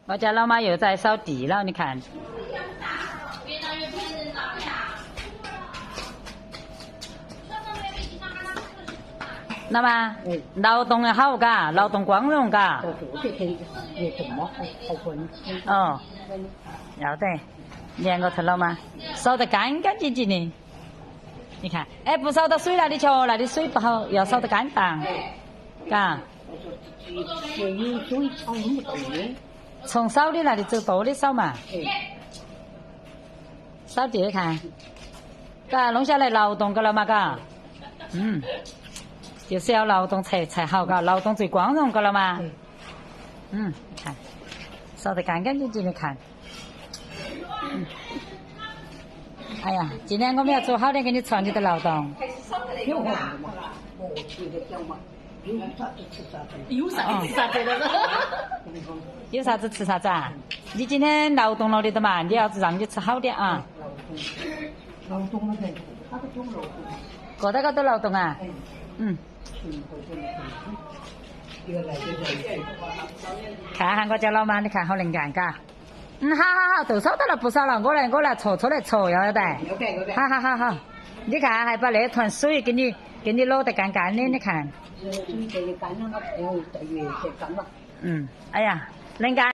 我家老妈又在扫地了，你看。老妈，劳动也好嘎，劳动光荣嘎。哦，要得，连个头老妈，扫得干干净净的。你看，哎，不扫到水那里去，那里水不好，要扫得干荡，嘎。从少的那里走多的扫嘛。扫地看，嘎，弄下来劳动个了嘛，嘎。就是要劳动才好，嘎，劳动最光荣，个了嘛。看，扫得干干净净的看。哎呀，今天我们要做好点给你吃你的劳动。有啥子吃啥子的？有啥子吃啥子啊？你今天劳动了的嘛，你要是让你吃好点啊。劳动了噻，他都劳动。个个都劳动啊？看看我家老妈，你看好能干嘎。好，都扫到了不少了，我来搓来搓，要得。好，你看还把那团水给你捞得干干的，你看。哎呀，能干。